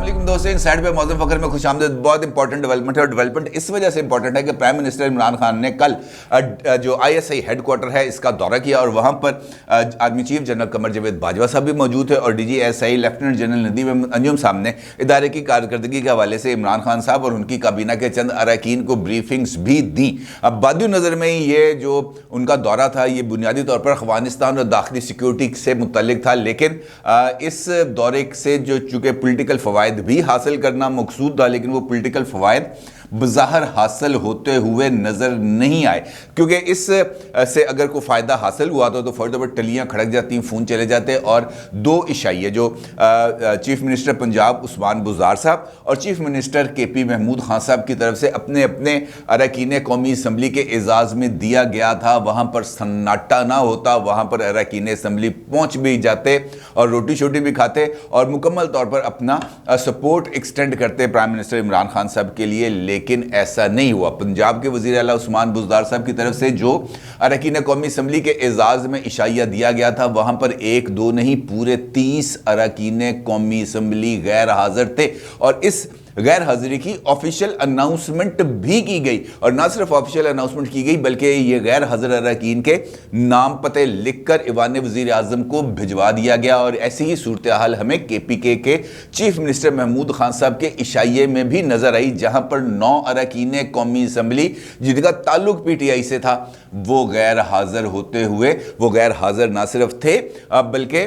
अस्सलाम दोस्तों, इन साइड पे मौजूद फकर में खुशामदीद। बहुत इंपॉर्टेंट डेवलपमेंट है और डेवलपमेंट इस वजह से इंपॉर्टेंट है कि प्राइम मिनिस्टर इमरान खान ने कल जो आईएसआई हेडक्वार्टर है इसका दौरा किया और वहां पर army chief general Qamar Javed Bajwa साहब भी मौजूद है और डीजीएसआई लेफ्टिनेंट जनरल नदीम अंजुम साहब ने इदारे की कारकर्दगी के हवाले से इमरान खान साहब और उनकी काबीना के चंद अरकान को ब्रीफिंग्स भी दी। अब बादी नज़र में ये जो उनका दौरा था ये बुनियादी तौर पर अफगानिस्तान और दाखिली सिक्योरिटी से मुतल्लिक था, लेकिन इस दौरे से जो चूँकि पोलिटिकल फ़वाइद भी हासिल करना मकसूद था, लेकिन वो पोलिटिकल फ़वाइद बज़ाहिर हासिल होते हुए नज़र नहीं आए, क्योंकि इस से अगर कोई फ़ायदा हासिल हुआ तो फ़ौरी तौर पर टलियाँ खड़क जाती, फ़ोन चले जाते और दो इशाइये जो चीफ मिनिस्टर पंजाब उस्मान बुज़दार साहब और chief minister KP Mahmood Khan साहब की तरफ से अपने अपने अरकान कौमी असम्बली के एजाज़ में दिया गया था, वहाँ पर सन्नाटा ना होता, वहाँ पर अरकान असम्बली पहुँच भी जाते और रोटी शोटी भी खाते और मुकम्मल तौर पर अपना सपोर्ट एक्सटेंड करते प्राइम मिनिस्टर इमरान खान साहब के लिए। लेकिन ऐसा नहीं हुआ। पंजाब के वज़ीर आला उस्मान बुज़दार साहब की तरफ से जो अरकान कौमी असम्बली के एजाज़ में इशाइया दिया गया था, वहाँ पर एक दो नहीं पूरे 30 अरकान कौमी असम्बली गैर हाज़िर थे और इस गैर हाजिरी की ऑफिशियल अनाउंसमेंट भी की गई और ना सिर्फ ऑफिशियल अनाउंसमेंट की गई बल्कि ये गैर हाजिर अरकान के नाम पते लिखकर ईवान वज़ीर आज़म को भिजवा दिया गया। और ऐसी ही सूरत हाल हमें KPK के चीफ मिनिस्टर महमूद खान साहब के इशाइये में भी नजर आई, जहां पर 9 अरकान कौमी असम्बली जिनका ताल्लुक PTI से था वो गैर हाजिर होते हुए वो गैर हाजिर ना सिर्फ थे बल्कि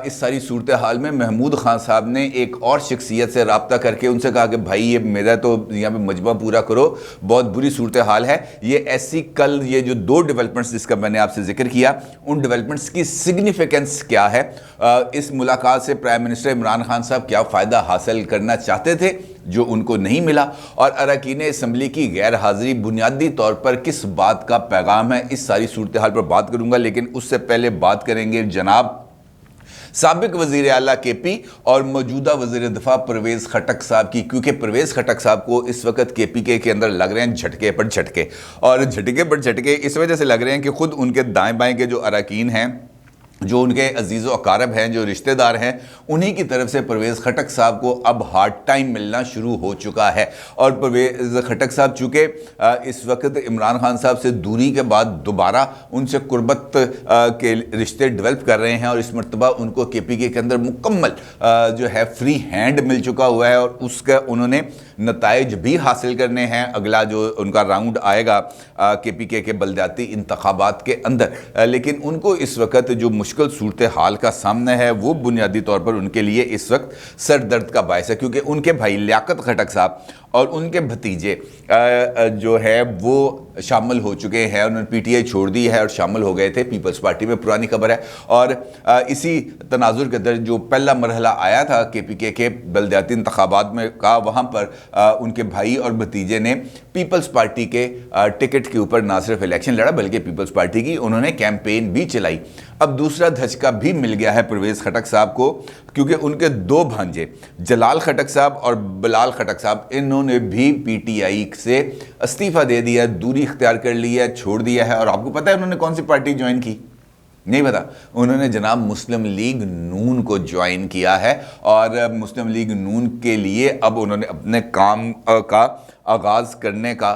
इस सारी सूरत हाल में महमूद खान साहब ने एक और शख्सियत से रब्ता करके उनसे कहा कि भाई ये मेरा तो यहाँ पे मजमा पूरा करो, बहुत बुरी सूरत हाल है। ये ऐसी कल ये जो 2 डेवलपमेंट्स जिसका मैंने आपसे जिक्र किया, उन डेवलपमेंट्स की सिग्निफिकेंस क्या है, इस मुलाकात से प्राइम मिनिस्टर इमरान खान साहब क्या फ़ायदा हासिल करना चाहते थे जो उनको नहीं मिला, और अरकान असम्बली की गैर हाज़िरी बुनियादी तौर पर किस बात का पैगाम है, इस सारी सूरत हाल पर बात करूँगा। लेकिन उससे पहले बात करेंगे जनाब साबिक वज़ीर आला KP और मौजूदा वज़ीर दिफा परवेज़ खटक साहब की, क्योंकि परवेज़ खटक साहब को इस वक्त KPK के अंदर लग रहे हैं झटके पर झटके, और झटके पर झटके इस वजह से लग रहे हैं कि खुद उनके दाएं बाएं के जो अरकान हैं, जो उनके अजीज़ व अकारब हैं, जो रिश्तेदार हैं, उन्हीं की तरफ से परवेज़ खटक साहब को अब हार्ड टाइम मिलना शुरू हो चुका है। और परवेज़ खटक साहब चूँकि इस वक्त इमरान खान साहब से दूरी के बाद दोबारा उनसे कुर्बत के रिश्ते डेवलप कर रहे हैं और इस मरतबा उनको KPK के अंदर मुकम्मल जो है फ्री हैंड मिल चुका हुआ है और उसका उन्होंने नताइज भी हासिल करने हैं। अगला जो उनका राउंड आएगा KPK के बलदियाती इंतखाबात के अंदर, लेकिन उनको इस वक्त जो मुश्किल सूरत हाल का सामना है वो बुनियादी तौर पर उनके लिए इस वक्त सर दर्द का बायस है, क्योंकि उनके भाई लियाकत खटक साहब और उनके भतीजे जो है वो शामिल हो चुके हैं। उन्होंने PTI छोड़ दी है और शामिल हो गए थे पीपल्स पार्टी में, पुरानी खबर है। और इसी तनाजुर के अंदर जो पहला मरहला आया था KPK के बलदियाती इंतखाबात में का, वहाँ पर उनके भाई और भतीजे ने पीपल्स पार्टी के टिकट के ऊपर ना सिर्फ इलेक्शन लड़ा बल्कि पीपल्स पार्टी की उन्होंने कैंपेन भी चलाई। अब दूसरा धचका भी मिल गया है परवेज़ खटक साहब को, क्योंकि उनके 2 भांजे जलाल खटक साहब और बिलाल खटक साहब, इन्होंने भी PTI से इस्तीफ़ा दे दिया, दूरी इख्तियार कर ली है, छोड़ दिया है। और आपको पता है उन्होंने कौन सी पार्टी ज्वाइन की? नहीं पता। उन्होंने जनाब मुस्लिम लीग नून को ज्वाइन किया है और मुस्लिम लीग नून के लिए अब उन्होंने अपने काम का आगाज़ करने का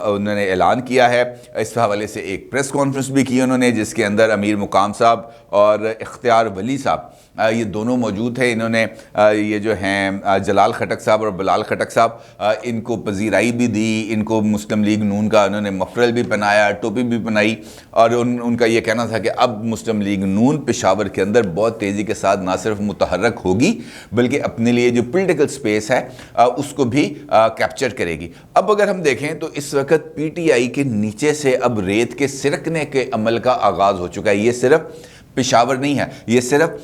उन्होंने ऐलान किया है। इस हवाले से एक प्रेस कॉन्फ्रेंस भी की उन्होंने, जिसके अंदर अमीर मुकाम साहब और इख्तियार वली साहब ये दोनों मौजूद थे। इन्होंने ये जो हैं जलाल खटक साहब और बिलाल खटक साहब इनको पजीराई भी दी, इनको मुस्लिम लीग नून का उन्होंने मफरल भी पहनाया, टोपी भी पहनाई और उनका ये कहना था कि अब मुस्लिम लीग नून पेशावर के अंदर बहुत तेज़ी के साथ ना सिर्फ मुतहर्रक होगी बल्कि अपने लिए जो पॉलिटिकल स्पेस है उसको भी कैप्चर करेगी। अब अगर हम देखें तो इस वक्त PTI के नीचे से अब रेत के सिरकने के अमल का आगाज़ हो चुका है। ये सिर्फ पेशावर नहीं है, ये सिर्फ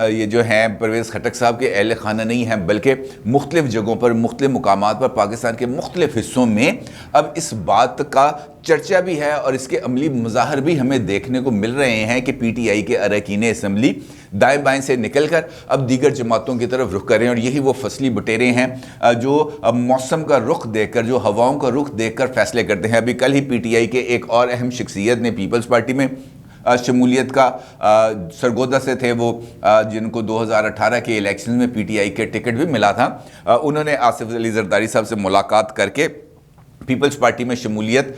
ये जो हैं परवेज़ खटक साहब के अहल खाना नहीं है, बल्कि मुख्तलिफ़ जगहों पर मुख्तलिफ़ मुकामात पर पाकिस्तान के मुख्तलिफ़ हिस्सों में अब इस बात का चर्चा भी है और इसके अमली मज़ाहर भी हमें देखने को मिल रहे हैं कि PTI के अरकान असम्बली दाएं बाएं से निकलकर अब दीगर जमातों की तरफ रुख कर रहे हैं। और यही वो फसली बटेरे हैं जो मौसम का रुख देखकर, जो हवाओं का रुख देखकर फैसले करते हैं। अभी कल ही PTI के एक और अहम शख्सियत ने पीपल्स पार्टी में शमूलियत का सरगोदा से थे वो, जिनको 2018 के इलेक्शन में पीटीआई के टिकट भी मिला था। उन्होंने आसिफ अली जरदारी साहब से मुलाकात करके पीपल्स पार्टी में शमूलियत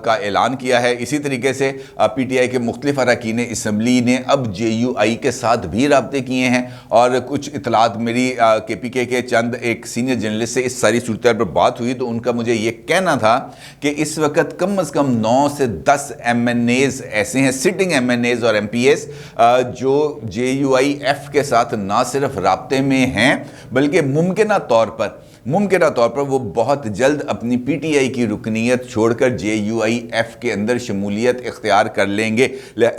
का ऐलान किया है। इसी तरीके से पीटीआई के मुख्तलिफ अरकान असम्बली ने अब जेयूआई के साथ भी रब्ते किए हैं, और कुछ इतलात मेरी केपीके के चंद एक सीनियर जर्नलिस्ट से इस सारी सूरत पर बात हुई, तो उनका मुझे ये कहना था कि इस वक्त कम अज़ कम 9 से 10 MNAs ऐसे हैं, सिटिंग MNAs और MPs, जो JUIF के साथ ना सिर्फ रब्ते में हैं बल्कि मुमकिना तौर पर वो बहुत जल्द अपनी पीटीआई की रुकनीत छोड़कर JUIF के अंदर शमूलियत इख्तियार कर लेंगे।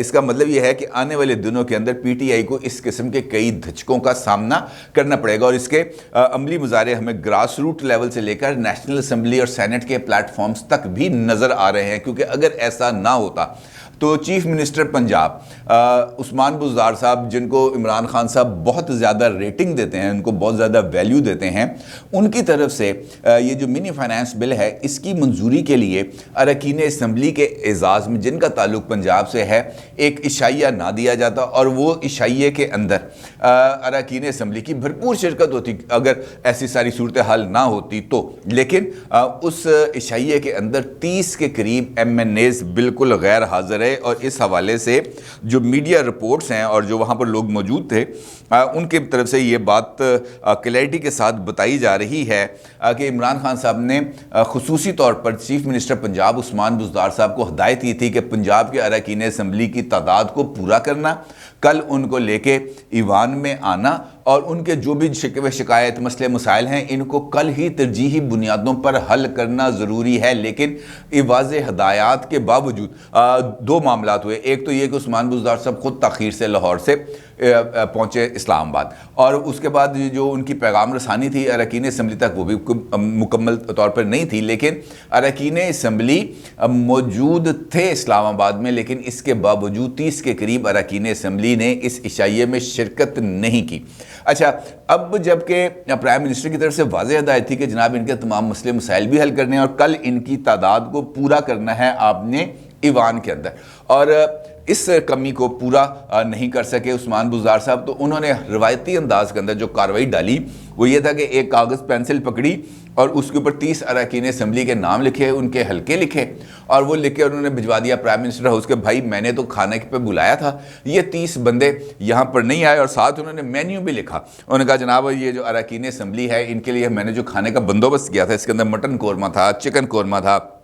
इसका मतलब यह है कि आने वाले दिनों के अंदर पीटीआई को इस किस्म के कई धचकों का सामना करना पड़ेगा, और इसके अमली मुजारे हमें ग्रास रूट लेवल से लेकर नेशनल असम्बली और सेनेट के प्लेटफॉर्म्स तक भी नज़र आ रहे हैं। क्योंकि अगर ऐसा ना होता तो चीफ मिनिस्टर पंजाब उस्मान बुज़दार साहब, जिनको इमरान खान साहब बहुत ज़्यादा रेटिंग देते हैं, उनको बहुत ज़्यादा वैल्यू देते हैं, उनकी तरफ से ये जो मिनी फाइनेंस बिल है इसकी मंजूरी के लिए अरकान असम्बली के एजाज़ में, जिनका ताल्लुक पंजाब से है, एक इशाइया ना दिया जाता और वो इशाइये के अंदर अरकान असम्बली की भरपूर शिरकत होती अगर ऐसी सारी सूरत हाल ना होती तो। लेकिन उस इशाइये के अंदर 30 के करीब MNAs बिल्कुल गैर हाजिर है, और इस हवाले से जो मीडिया रिपोर्ट्स हैं और जो वहाँ पर लोग मौजूद थे उनके तरफ से ये बात क्लैरिटी के साथ बताई जा रही है कि इमरान खान साहब ने खुसूसी तौर पर चीफ मिनिस्टर पंजाब उस्मान बुज़दार साहब को हदायत की थी कि पंजाब के अरकान असम्बली की तादाद को पूरा करना, कल उनको लेके ईवान में आना और उनके जो भी शिकवे शिकायत मसले मसाइल हैं इनको कल ही तरजीही बुनियादों पर हल करना ज़रूरी है। लेकिन वाज़ेह हदायत के बावजूद दो मामलात हुए। एक तो ये कि उस्मान बुज़दार साहब ख़ुद ताख़ीर से लाहौर से पहुँचे इस्लामाबाद, और उसके बाद जो उनकी पैगाम रसानी थी अरकान असम्बली तक वो भी मुकम्मल तौर पर नहीं थी। लेकिन अरकान असम्बली मौजूद थे इस्लामाबाद में, लेकिन इसके बावजूद 30 के करीब अरकान असम्बली ने इस इशाइये में शिरकत नहीं की। अच्छा, अब जबकि प्राइम मिनिस्टर की तरफ से वाज़ेह हदायत थी कि जनाब इनके तमाम मसले मसाइल भी हल करने हैं और कल इनकी तादाद को पूरा करना है आपने ईवान के अंदर, और इस कमी को पूरा नहीं कर सके उस्मान बुज़दार साहब, तो उन्होंने रवायती अंदाज के अंदर जो कार्रवाई डाली वो ये था कि एक कागज़ पेंसिल पकड़ी और उसके ऊपर 30 अरकान असम्बली के नाम लिखे, उनके हल्के लिखे, और वो लिख के उन्होंने भिजवा दिया प्राइम मिनिस्टर हाउस के। भाई मैंने तो खाने पे बुलाया था, ये 30 बंदे यहाँ पर नहीं आए, और साथ उन्होंने मेन्यू भी लिखा। उन्होंने कहा जनाब ये जो अरकान असम्बली है इनके लिए मैंने जो खाने का बंदोबस्त किया था इसके अंदर मटन कौरमा था, चिकन कौरमा था,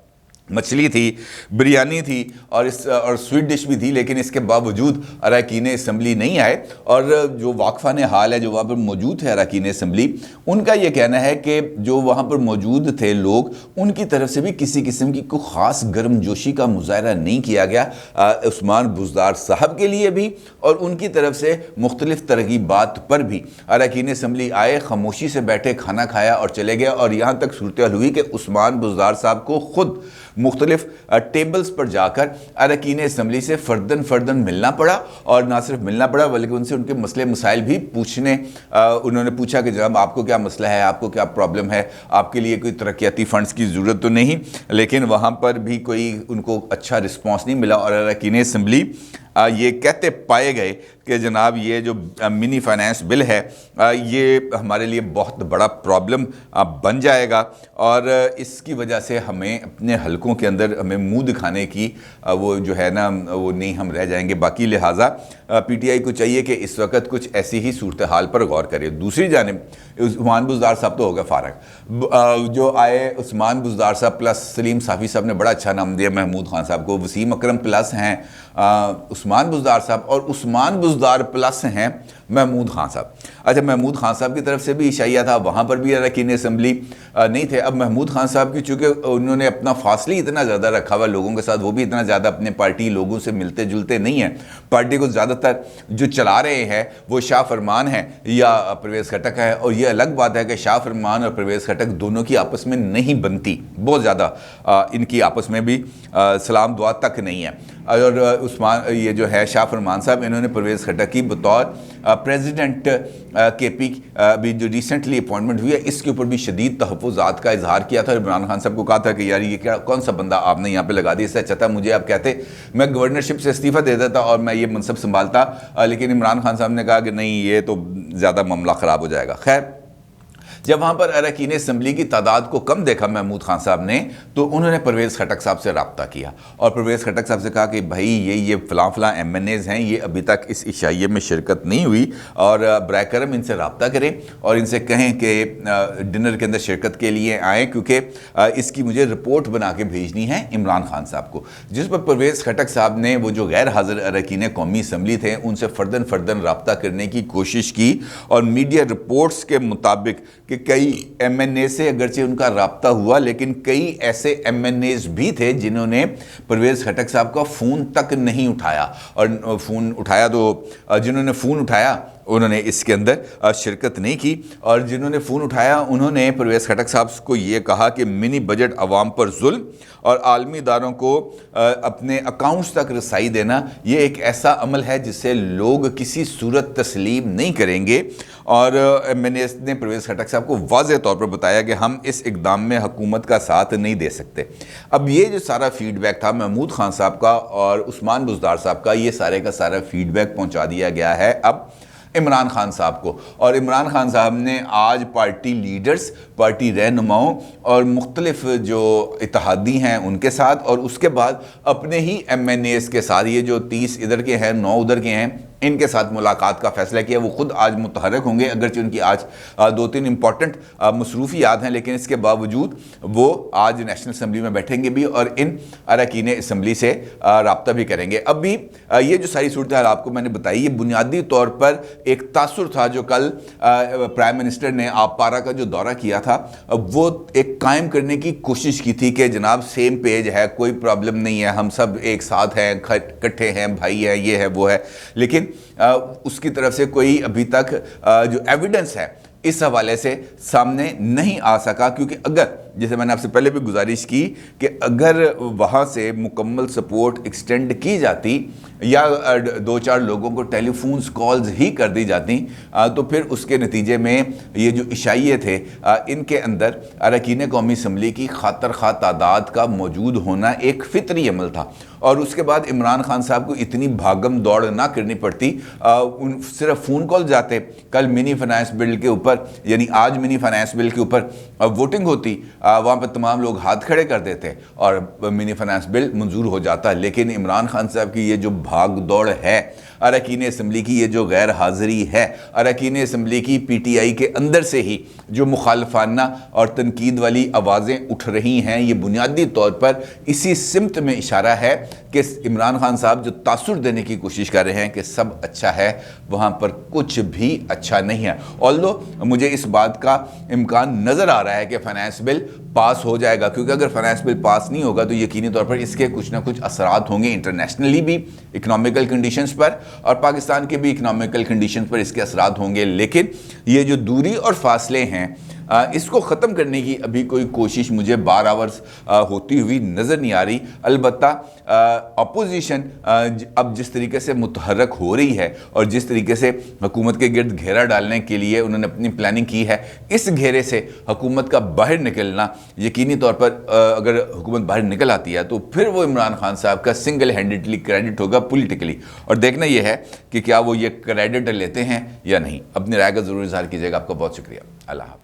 मछली थी, बिरयानी थी और स्वीट डिश भी थी, लेकिन इसके बावजूद अरकान असम्बली नहीं आए। और जो वाकफ़ान हाल है जो वहाँ पर मौजूद थे अरकान असम्बली, उनका ये कहना है कि जो वहाँ पर मौजूद थे लोग, उनकी तरफ से भी किसी किस्म की कोई ख़ास गर्मजोशी का मुजाहरा नहीं किया गया उस्मान बुज़दार साहब के लिए भी, और उनकी तरफ से मुख्तलिफ तरगीबात पर भी। अरकान असम्बली आए, खामोशी से बैठे, खाना खाया और चले गए, और यहाँ तक सूरत हाल हुई कि उस्मान बुज़दार साहब को ख़ुद मुख्तलिफ टेबल्स पर जाकर अरकान असम्बली से फ़र्दन मिलना पड़ा, और ना सिर्फ मिलना पड़ा बल्कि उनसे उनके मसले मसाइल भी पूछने उन्होंने पूछा कि जनाब आपको क्या मसला है, आपको क्या प्रॉब्लम है, आपके लिए कोई तरक्याती फ़ंड्स की ज़रूरत तो नहीं। लेकिन वहाँ पर भी कोई उनको अच्छा रिस्पॉन्स नहीं मिला, और अरकान असम्बली ये कहते पाए गए कि जनाब ये जो मिनी फाइनेंस बिल है ये हमारे लिए बहुत बड़ा प्रॉब्लम बन जाएगा, और इसकी वजह से हमें अपने हलकों के अंदर हमें मुंह दिखाने की वो जो है ना वो नहीं हम रह जाएंगे बाकी। लिहाजा पीटीआई को चाहिए कि इस वक्त कुछ ऐसी ही सूरत हाल पर गौर करे। दूसरी जानिब उस्मान बुज़दार साहब तो हो गए फारग, जो आए उस्मान बुज़दार साहब प्लस सलीम साफ़ी साहब ने बड़ा अच्छा नाम दिया महमूद खान साहब को, वसीम अकरम प्लस हैं उस्मान बुज़दार साहब, और उस्मान बुज़दार प्लस हैं महमूद खान साहब। अच्छा, महमूद खान साहब की तरफ से भी इशाइया था, वहाँ पर भी अरकान असम्बली नहीं थे। अब महमूद खान साहब की चूँकि उन्होंने अपना फासले इतना ज़्यादा रखा हुआ लोगों के साथ, वो भी इतना ज़्यादा अपने पार्टी लोगों से मिलते जुलते नहीं हैं। पार्टी को ज़्यादातर जो चला रहे हैं वो शाह फरमान है या परवेज़ खटक है, और ये अलग बात है कि शाह फरमान और परवेज़ खटक दोनों की आपस में नहीं बनती, बहुत ज़्यादा इनकी आपस में भी सलाम दुआ तक नहीं है। और उस्मान ये जो है शाह फरमान साहब, इन्होंने परवेज़ खट्टक की बतौर प्रेसिडेंट KP अभी जो रिसेंटली अपॉइंटमेंट हुई है इसके ऊपर भी शदीद तहफ़्फ़ुज़ात का इजहार किया था। इमरान खान साहब को कहा था कि यार ये क्या कौन सा बंदा आपने यहाँ पे लगा दिया, इससे अच्छा था मुझे आप कहते मैं गवर्नरशिप से इस्तीफ़ा दे देता और मैं ये मनसब संभालता, लेकिन इमरान खान साहब ने कहा कि नहीं ये तो ज़्यादा मामला ख़राब हो जाएगा। खैर, जब वहाँ पर अरकान असम्बली की तादाद को कम देखा महमूद खान साहब ने, तो उन्होंने परवेज़ खट्टक साहब से रब्ता किया और परवेज़ खट्टक साहब से कहा कि भाई ये फ़लाँ MNAs हैं, ये अभी तक इस इशाइये में शिरकत नहीं हुई और बराए करम इनसे रब्ता करें और इनसे कहें कि डिनर के अंदर शिरकत के लिए आएँ, क्योंकि इसकी मुझे रिपोर्ट बना के भेजनी है इमरान खान साहब को। जिस पर परवेज़ खट्टक साहब ने वो जो गैर हाज़िर अरकान कौमी असम्बली थे उनसे फ़र्दन रब्ता करने की कोशिश की और मीडिया रिपोर्ट्स के मुताबिक कि कई MNA से अगरचे उनका रब्ता हुआ, लेकिन कई ऐसे MNAs भी थे जिन्होंने परवेज़ खट्टक साहब का फ़ोन तक नहीं उठाया और फ़ोन उठाया तो जिन्होंने फ़ोन उठाया उन्होंने इसके अंदर शिरकत नहीं की और जिन्होंने फ़ोन उठाया उन्होंने परवेज़ खट्टक साहब को ये कहा कि मिनी बजट अवाम पर जुल्म और आलमी इदारों को अपने अकाउंट्स तक रसाई देना ये एक ऐसा अमल है जिसे लोग किसी सूरत तस्लीम नहीं करेंगे। और मैंने इसने परवेज़ खट्टक साहब को वाज़ेह तौर पर बताया कि हम इस इक़दाम में हुकूमत का साथ नहीं दे सकते। अब ये जो सारा फ़ीडबैक था महमूद खान साहब का और उस्मान बुज़दार साहब का, ये सारे का सारा फ़ीडबैक पहुँचा दिया गया है अब इमरान खान साहब को। और इमरान खान साहब ने आज पार्टी लीडर्स, पार्टी रहनुमाओं और मुख्तलिफ जो इत्तेहादी हैं उनके साथ और उसके बाद अपने ही MNAs के साथ, ये जो 30 इधर के हैं 9 उधर के हैं, इनके साथ मुलाकात का फैसला किया। वो खुद आज मुतहरक होंगे, अगरचे उनकी आज 2-3 इंपॉर्टेंट मसरूफियात हैं, लेकिन इसके बावजूद वो आज नेशनल असम्बली में बैठेंगे भी और इन अरकान असम्बली से रब्ता भी करेंगे। अब भी ये जो सारी सूरत हाल आपको मैंने बताई, ये बुनियादी तौर पर एक तासुर था जो कल प्राइम मिनिस्टर ने पारा का जो दौरा किया था वो एक कायम करने की कोशिश की थी कि जनाब सेम पेज है, कोई प्रॉब्लम नहीं है, हम सब एक साथ हैं, इकट्ठे हैं, भाई है, ये है वो है। लेकिन उसकी तरफ से कोई अभी तक जो एविडेंस है इस हवाले से सामने नहीं आ सका, क्योंकि अगर, जैसे मैंने आपसे पहले भी गुजारिश की कि अगर वहाँ से मुकम्मल सपोर्ट एक्सटेंड की जाती या 2-4 लोगों को टेलीफोन्स कॉल्स ही कर दी जाती तो फिर उसके नतीजे में ये जो इशाइये थे इनके अंदर अरकान कौमी असम्बली की खातर खा तादाद का मौजूद होना एक फितरी अमल था और उसके बाद इमरान खान साहब को इतनी भागम दौड़ ना करनी पड़ती। सिर्फ फ़ोन कॉल जाते, कल मिनी फाइनेंस बिल के ऊपर, यानी आज मिनी फाइनेंस बिल के ऊपर वोटिंग होती, वहाँ पर तमाम लोग हाथ खड़े कर देते और मिनी फाइनेंस बिल मंजूर हो जाता। लेकिन इमरान खान साहब की ये जो भाग दौड़ है, अरकान असम्बली की ये जो गैर हाज़िरी है, अरकान असम्बली की PTI के अंदर से ही जो मुखालफाना और तनकीद वाली आवाज़ें उठ रही हैं, ये बुनियादी तौर पर इसी सिमत में इशारा है कि इमरान खान साहब जो तासुर देने की कोशिश कर रहे हैं कि सब अच्छा है, वहाँ पर कुछ भी अच्छा नहीं है। ऑल्दो मुझे इस बात का इम्कान नज़र आ रहा है कि फाइनेंस बिल पास हो जाएगा, क्योंकि अगर फाइनेंस बिल पास नहीं होगा तो यकीनी तौर पर इसके कुछ ना कुछ असरात होंगे इंटरनेशनली भी, इकनॉमिकल कंडीशंस पर और पाकिस्तान के भी इकनॉमिकल कंडीशंस पर इसके असरात होंगे। लेकिन ये जो दूरी और फासले हैं इसको ख़त्म करने की अभी कोई कोशिश मुझे 12 आवर्स होती हुई नज़र नहीं आ रही। अलबत्ता अपोजिशन अब जिस तरीके से मुतहरक हो रही है और जिस तरीके से हुकूमत के गिर्द घेरा डालने के लिए उन्होंने अपनी प्लानिंग की है, इस घेरे से हुकूमत का बाहर निकलना यकीनी तौर पर अगर हुकूमत बाहर निकल आती है तो फिर वो इमरान खान साहब का सिंगल हैंडेडली क्रेडिट होगा पॉलिटिकली। और देखना यह है कि क्या वो ये क्रेडिट लेते हैं या नहीं। अपनी राय का ज़रूर इज़हार कीजिएगा। आपका बहुत शुक्रिया। अल्लाह हाफ़िज़।